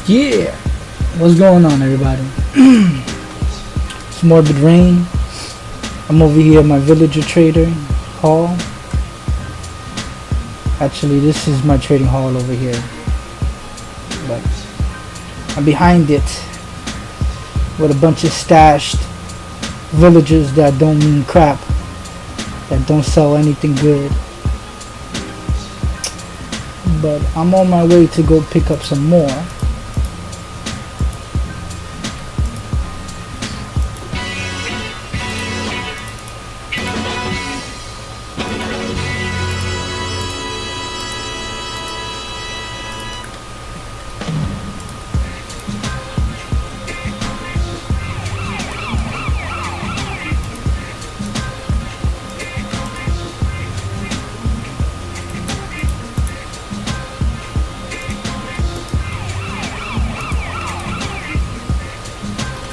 Yeah, what's going on, everybody? It's Morbid Rain. I'm over here at my villager trader hall. Actually, this is my trading hall over here, but I'm behind it with a bunch of stashed villagers that don't mean crap, that don't sell anything good. But I'm on my way to go pick up some more.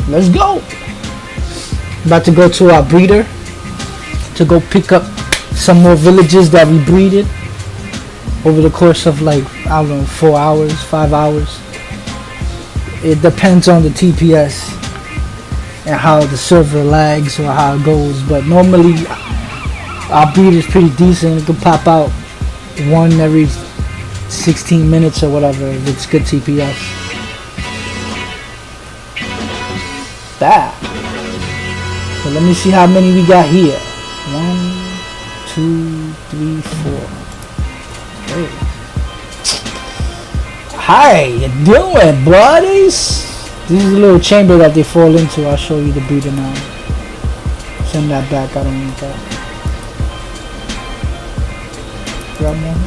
Let's go. About to go to our breeder to go pick up some more villages that we breeded over the course of, like, I don't know, 4 hours, 5 hours. It depends on the TPS and how the server lags or how it goes, but normally our breed is pretty decent. It can pop out one every 16 minutes or whatever if it's good TPS. That. So let me see how many we got here. 1, 2, 3, 4. Okay. How you doing, buddies? This is a little chamber that they fall into. I'll show you the breeder now. Send that back. I don't need that. Grab one.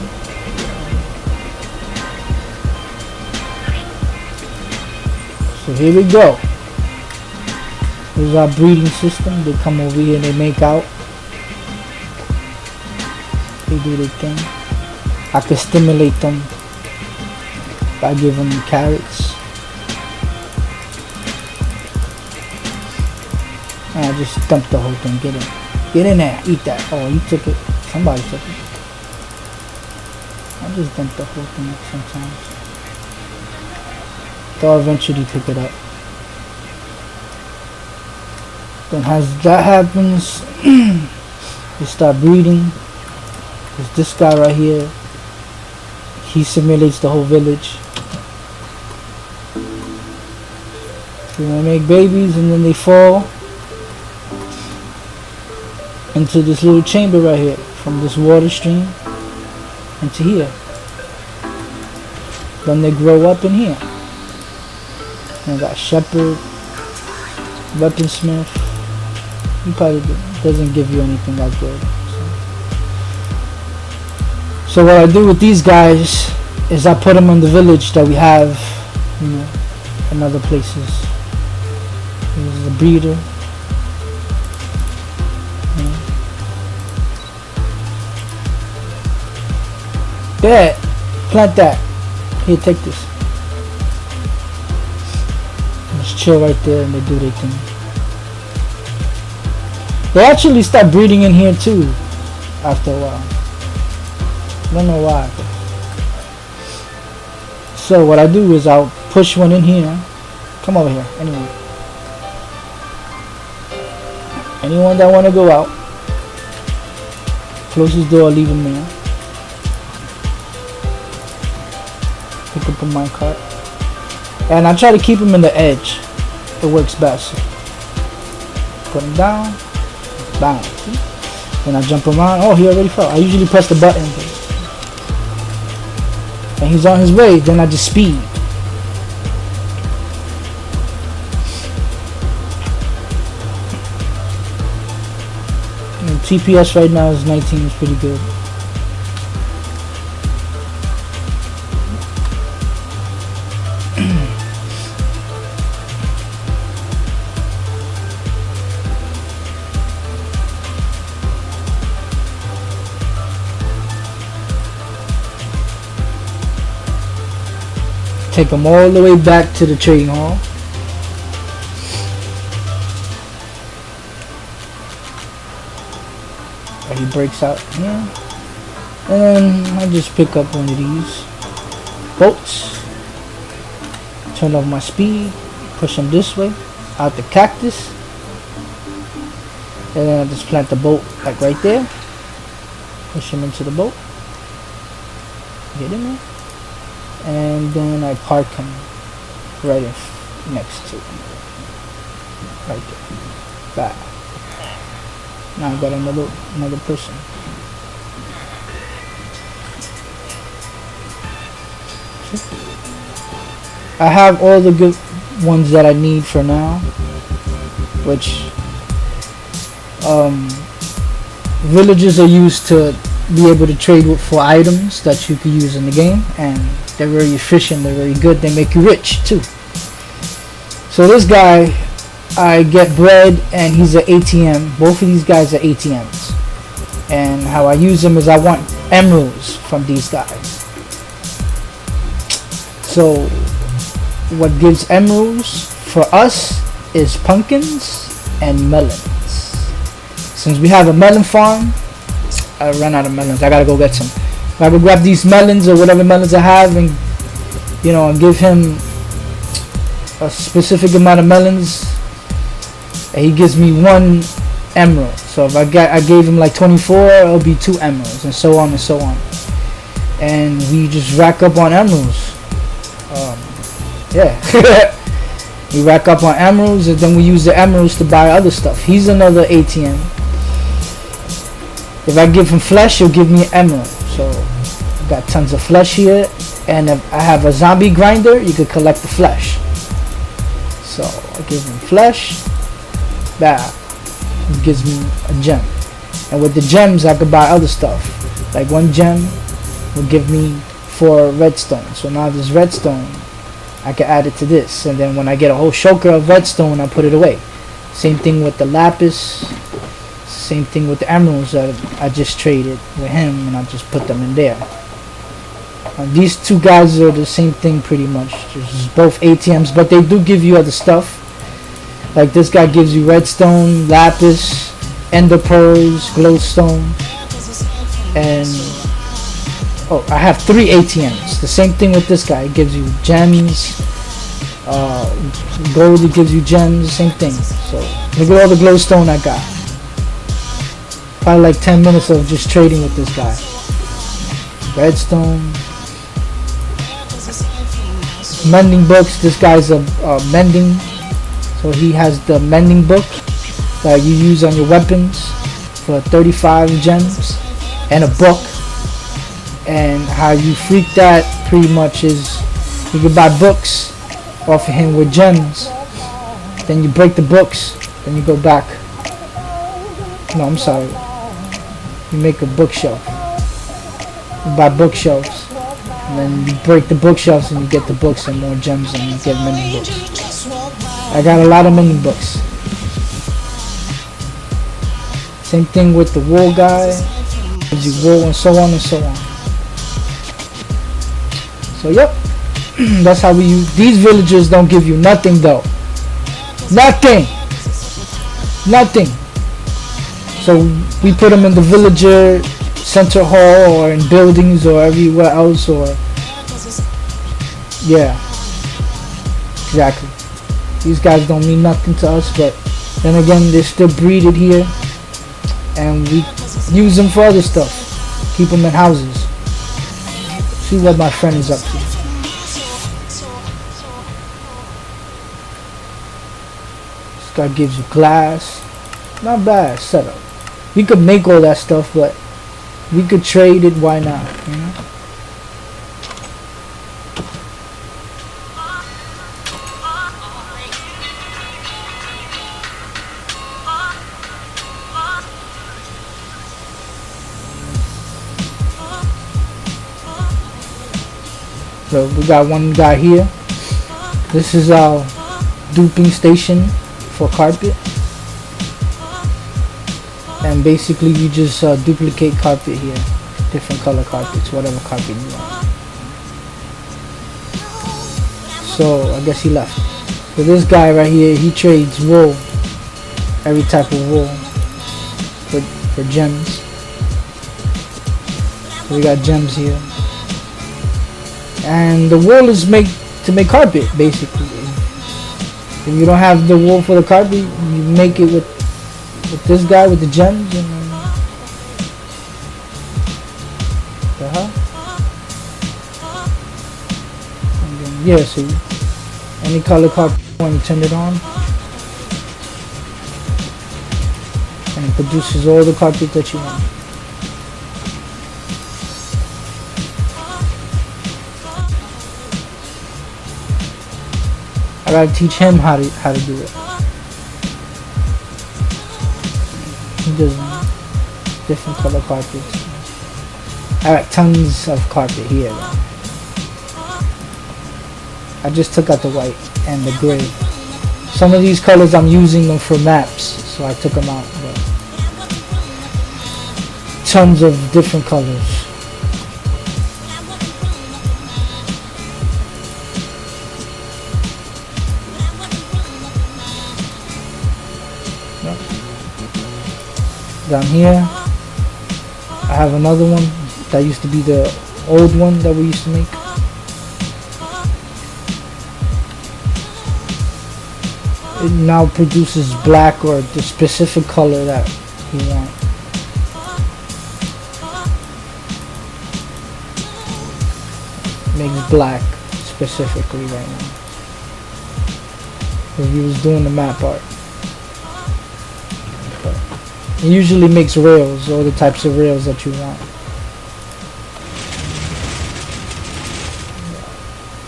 So here we go. This is our breeding system. They come over here and they make out. They do their thing. I can stimulate them by giving them carrots. And I just dumped the whole thing. Get in. Get in there. Eat that. Oh, you took it. Somebody took it. I just dumped the whole thing sometimes. They'll eventually pick it up. Then as that happens, you start breeding. There's this guy right here. He simulates the whole village. So they make babies and then they fall into this little chamber right here, from this water stream into here. Then they grow up in here. And I got shepherd, weaponsmith. He probably doesn't give you anything that good. So what I do with these guys is I put them in the village that we have, you know, in other places. This is a breeder. Yeah, plant that. Here, take this. Just chill right there and they do their thing. They actually start breeding in here too after a while. I don't know why. So what I do is I'll push one in here. Come over here. Anyone that want to go out, close his door, leave him there. Pick up a minecart. And I try to keep him in the edge. It works best. Put him down. Bang. Then I jump around. Oh, he already fell. I usually press the button. And he's on his way. Then I just speed. And TPS right now is 19. It's pretty good. Take them all the way back to the trading hall. He breaks out here. And then I just pick up one of these boats. Turn off my speed. Push him this way. Out the cactus. And then I just plant the boat like right there. Push him into the boat. Get in there. And then I park him right next to him. Right there. Back. Now I got another person. I have all the good ones that I need for now, which villages are used to be able to trade for items that you can use in the game, and they're very efficient, they're very good, they make you rich too. So this guy, I get bread and he's an ATM. Both of these guys are ATMs, and how I use them is I want emeralds from these guys. So what gives emeralds for us is pumpkins and melons. Since we have a melon farm, I ran out of melons. I gotta go get some. I gotta grab these melons or whatever melons I have, and you know, and give him a specific amount of melons, and he gives me 1 emerald. So if I gave him like 24, it'll be 2 emeralds, and so on and so on. And we just rack up on emeralds. Yeah. We rack up on emeralds, and then we use the emeralds to buy other stuff. He's another ATM. If I give him flesh, he'll give me an emerald. So I've got tons of flesh here, and if I have a zombie grinder, you could collect the flesh. So I give him flesh. That gives me a gem, and with the gems I could buy other stuff. Like 1 gem will give me 4 redstone. So now this redstone, I can add it to this, and then when I get a whole shulker of redstone, I put it away. Same thing with the lapis. Same thing with the emeralds that I just traded with him, and I just put them in there. These 2 guys are the same thing pretty much. Just both ATMs, but they do give you other stuff. Like this guy gives you redstone, lapis, ender pearls, glowstone, and oh, I have 3 ATMs. The same thing with this guy. It gives you gems, gold. It gives you gems. Same thing. So look at all the glowstone I got. Probably like 10 minutes of just trading with this guy. Redstone. Mending books. This guy's a mending. So he has the mending book that you use on your weapons for 35 gems and a book. And how you freak that pretty much is you can buy books off of him with gems. Then you break the books. Then you go back. No, I'm sorry. You make a bookshelf. You buy bookshelves. And then you break the bookshelves and you get the books and more gems and you get mending books. I got a lot of mending books. Same thing with the wool guy. Gives you wool and so on and so on. So yep, that's how we use. These villagers don't give you nothing though. Nothing. Nothing. So we put them in the villager center hall or in buildings or everywhere else, or yeah, exactly. These guys don't mean nothing to us, but then again, they're still breeded here, and we use them for other stuff. Keep them in houses. See what my friend is up to. This guy gives you glass. Not bad setup. We could make all that stuff, but we could trade it. Why not? You know? So we got one guy here. This is our duping station for carpet, and basically you just duplicate carpet here, different color carpets, whatever carpet you want. So I guess he left. So this guy right here, he trades wool, every type of wool for gems. So we got gems here. And the wool is made to make carpet, basically. If you don't have the wool for the carpet, you make it with this guy with the gems and the hell? And then, yeah, so any color carpet when you turn it on, and it produces all the carpet that you want. I gotta teach him how to do it. He does different color carpets. I got tons of carpet here. I just took out the white and the gray. Some of these colors I'm using them for maps, so I took them out. But tons of different colors. Down here I have another one that used to be the old one that we used to make. It now produces black or the specific color that you want. Makes black specifically right now. Because he was doing the map art. It usually makes rails, all the types of rails that you want.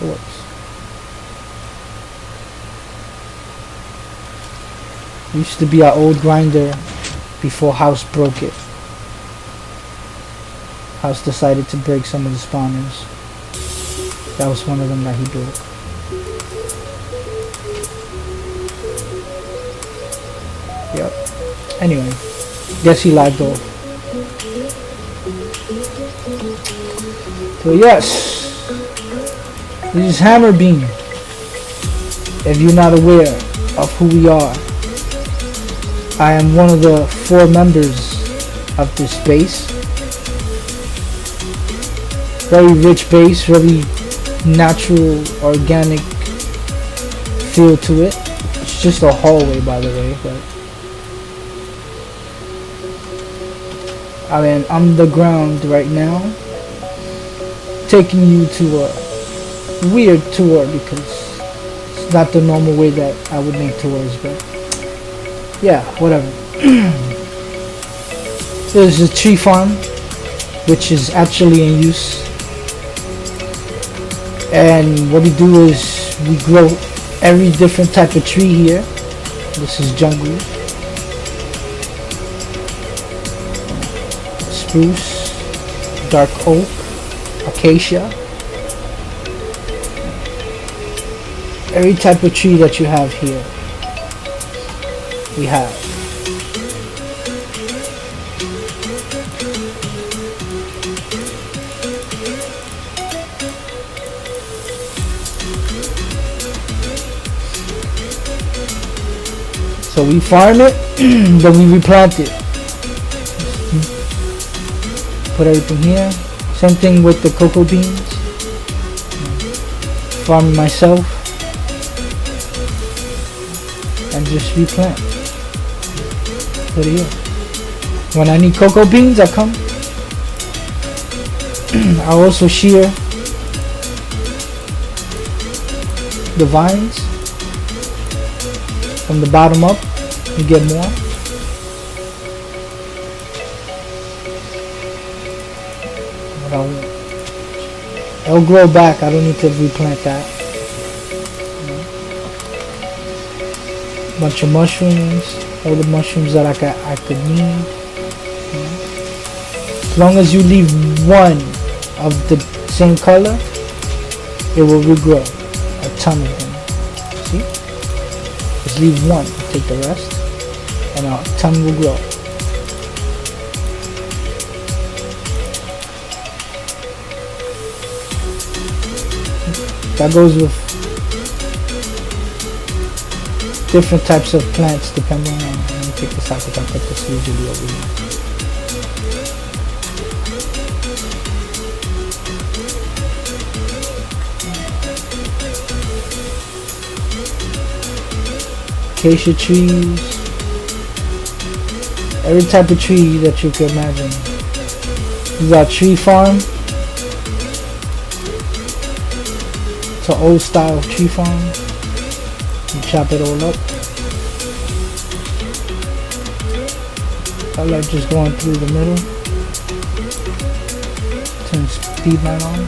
It works. It used to be our old grinder before House broke it. House decided to break some of the spawners. That was one of them that he broke. Yep. Anyway. Guess he lagged off. So yes, this is Hammerbeam. If you're not aware of who we are, I am one of the 4 members of this base. Very rich base, very natural, organic feel to it. It's just a hallway, by the way, but I mean, underground right now, taking you to a weird tour because it's not the normal way that I would make tours, but yeah, whatever. There's a tree farm, which is actually in use, and what we do is we grow every different type of tree here. This is jungle. Spruce, dark oak, acacia, every type of tree that you have here, we have. So we farm it, then we replant it. Put everything here. Same thing with the cocoa beans. Farm myself and just replant. Put it here. When I need cocoa beans, I come. I also shear the vines from the bottom up. You get more. It'll grow back. I don't need to replant that. Bunch of mushrooms, all the mushrooms that I could need. As long as you leave one of the same color, it will regrow. A ton of them. See? Just leave one, take the rest, and a ton will grow. That goes with different types of plants depending on. Let me take this out because I put this usually over here. acacia trees, every type of tree that you can imagine. You got tree farm. It's an old style tree farm. You chop it all up. I like just going through the middle. Turn speed line on.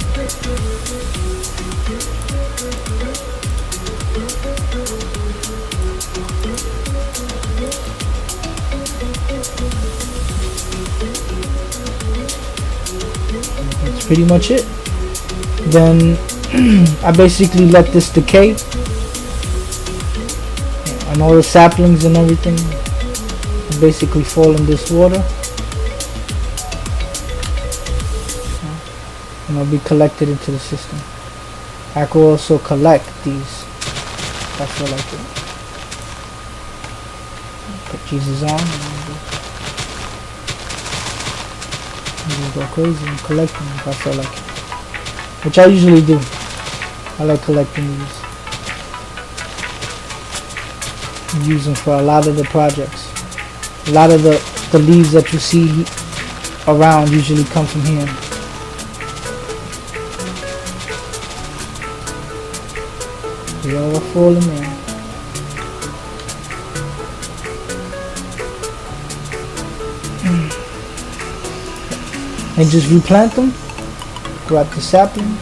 That's pretty much it. Then I basically let this decay, and all the saplings and everything basically fall in this water, and they'll be collected into the system. I could also collect these if I feel like it. Put Jesus on and just go crazy and collect them if I feel like it, which I usually do. I like collecting these. I use them for a lot of the projects. A lot of the leaves that you see around usually come from here. They all fall in there. And just replant them. Grab the saplings.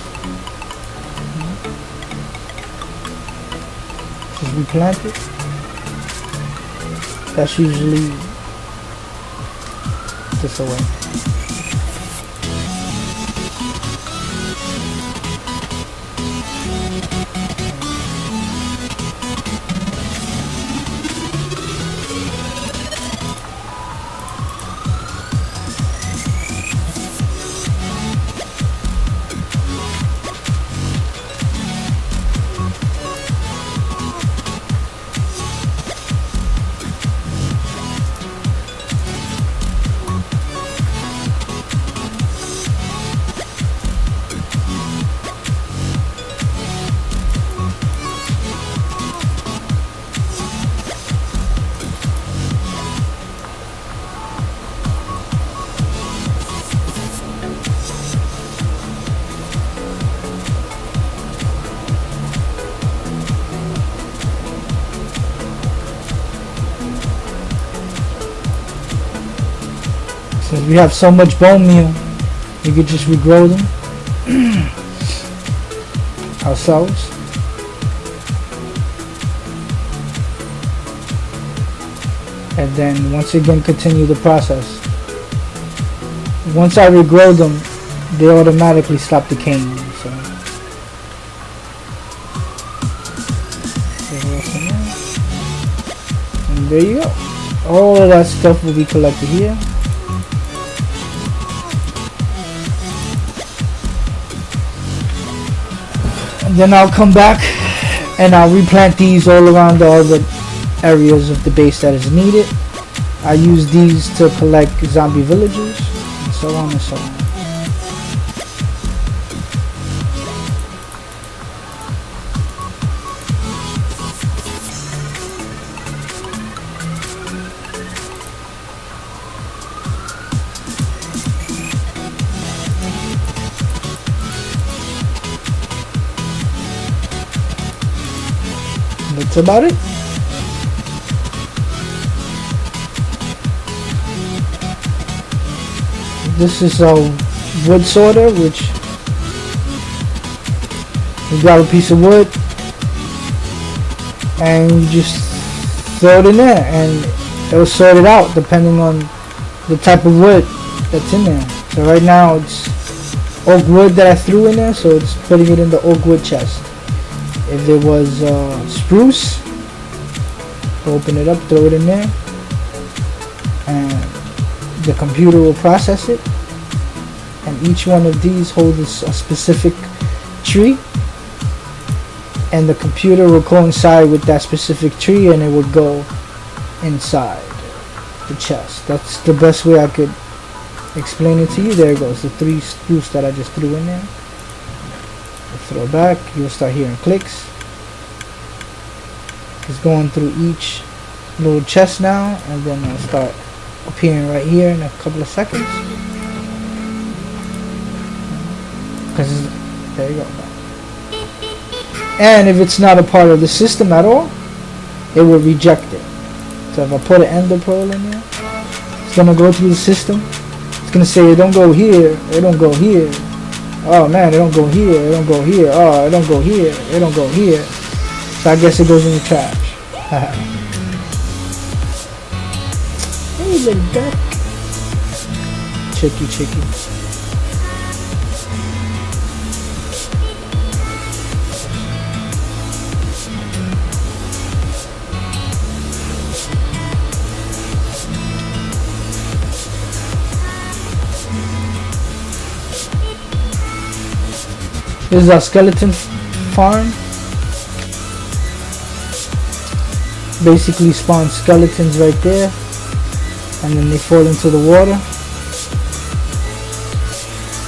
Just replant it. That's usually this away. So we have so much bone meal, we could just regrow them ourselves. And then once again continue the process. Once I regrow them, they automatically stop decaying. So and there you go. All of that stuff will be collected here. Then I'll come back and I'll replant these all around the other areas of the base that is needed. I use these to collect zombie villagers and so on and so on. That's about it. This is a wood sorter, which you got a piece of wood and you just throw it in there and it'll sort it out depending on the type of wood that's in there. So right now it's oak wood that I threw in there, so it's putting it in the oak wood chest. If there was spruce, open it up, throw it in there, and the computer will process it. And each one of these holds a specific tree, and the computer will coincide with that specific tree, and it will go inside the chest. That's the best way I could explain it to you. There it goes, the 3 spruce that I just threw in there. Throw back, you'll start hearing clicks, It's going through each little chest now, and then it'll start appearing right here in a couple of seconds. Because there you go. And if it's not a part of the system at all, it will reject it. So if I put an ender pearl in there, it's gonna go through the system. It's gonna say it don't go here, it don't go here. Oh man, it don't go here, it don't go here. Oh, it don't go here, it don't go here. So I guess it goes in the trash. Hey little duck. Chicky. This is our skeleton farm. Basically spawn skeletons right there, and then they fall into the water.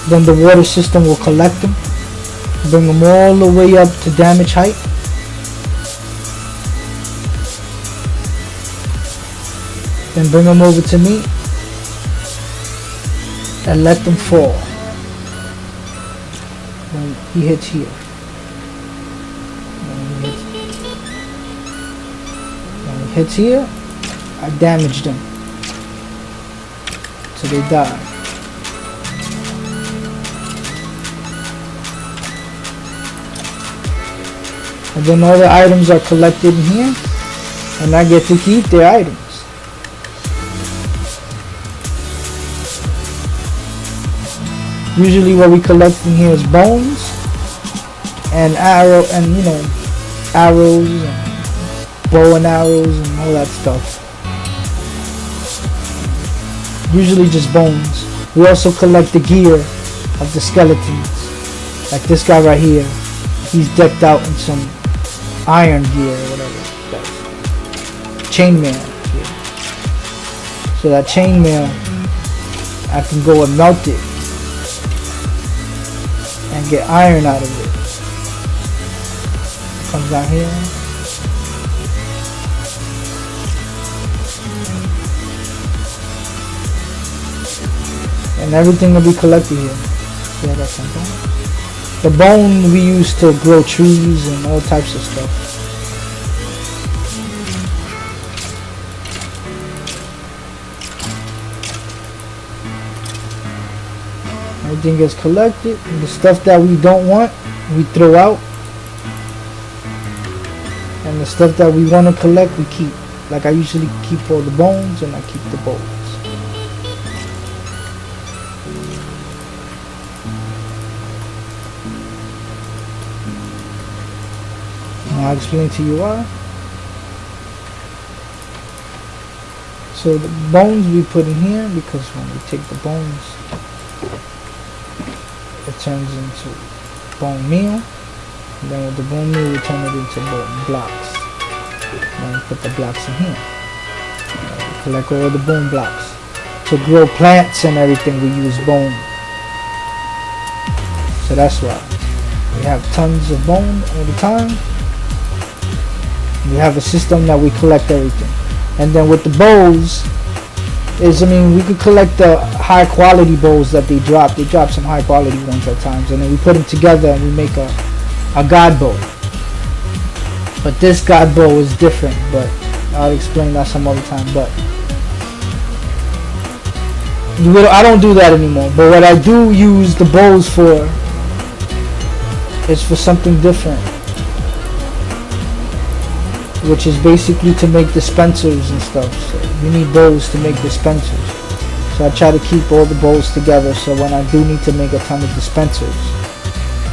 Then the water system will collect them, bring them all the way up to damage height. Then bring them over to me and let them fall. When he hits here. When he hits here, I damage them. So they die. And then all the items are collected in here, and I get to keep their items. Usually what we collect in here is bones and arrows and bow and arrows and all that stuff. Usually just bones. We also collect the gear of the skeletons. Like this guy right here. He's decked out in some iron gear or whatever. Chainmail gear. So that chainmail, I can go and melt it and get iron out of it. Comes down here. And everything will be collected here. Yeah, that's something. The bone we use to grow trees and all types of stuff. Everything gets collected, and the stuff that we don't want, we throw out. And the stuff that we want to collect, we keep. Like I usually keep all the bones, and I keep the bows. Now I'll explain to you why. So the bones we put in here, because when we take the bones, it turns into bone meal. And then with the bone meal, we turn it into bone blocks. And we put the blocks in here. We collect all the bone blocks. To grow plants and everything, we use bone. So that's why. We have tons of bone all the time. We have a system that we collect everything. And then with the bows, we could collect the high quality bows that they drop. They drop some high quality ones at times, and then we put them together and we make a god bow. But this god bow is different, but I'll explain that some other time. But I don't do that anymore. But what I do use the bows for is for something different, which is basically to make dispensers and stuff. So you need bows to make dispensers. So I try to keep all the bows together, so when I do need to make a ton of dispensers,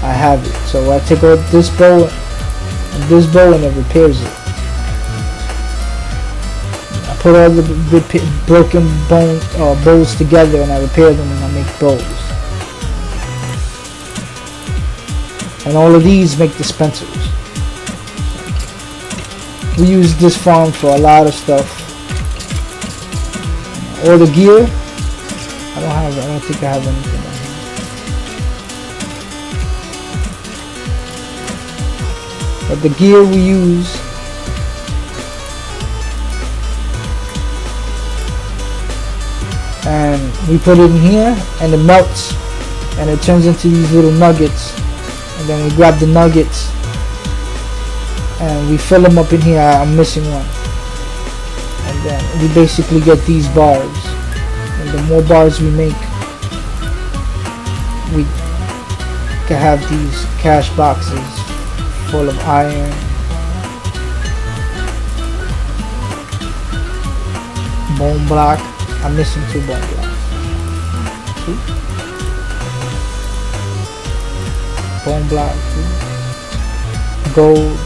I have it. So I take out this bow and it repairs it. I put all the broken bows together and I repair them and I make bows. And all of these make dispensers. We use this farm for a lot of stuff. All the gear, I don't think I have anything on here. But the gear we use and we put it in here, and it melts, and it turns into these little nuggets. And then we grab the nuggets, and we fill them up in here. I'm missing one. And then we basically get these bars. And the more bars we make, we can have these cash boxes full of iron, bone block. I'm missing 2 bone blocks. See? Bone block, see? Gold.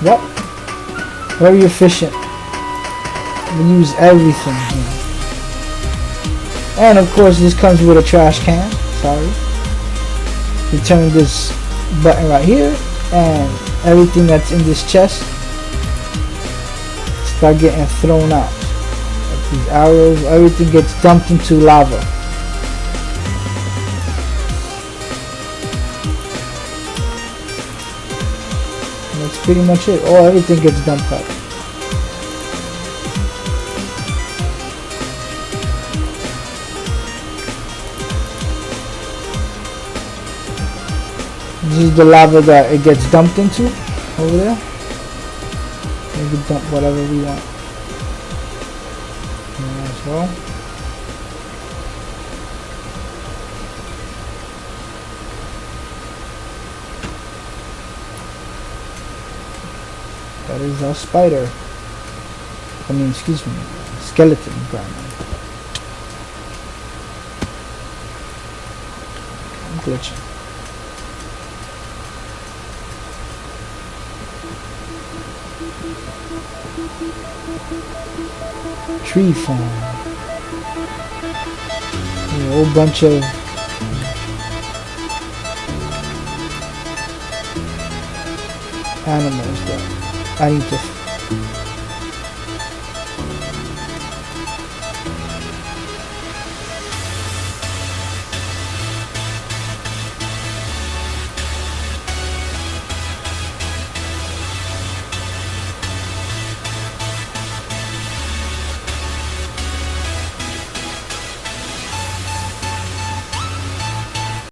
Yep, very efficient. We use everything here. And of course this comes with a trash can. Sorry. You turn this button right here, and everything that's in this chest start getting thrown out. Like these arrows, everything gets dumped into lava. That's pretty much it. Oh, everything gets dumped out. This is the lava that it gets dumped into over there. We can dump whatever we want. As well. That is our spider. I mean, excuse me, skeleton grinder. I'm glitching. Tree farm. A whole bunch of animals that I need to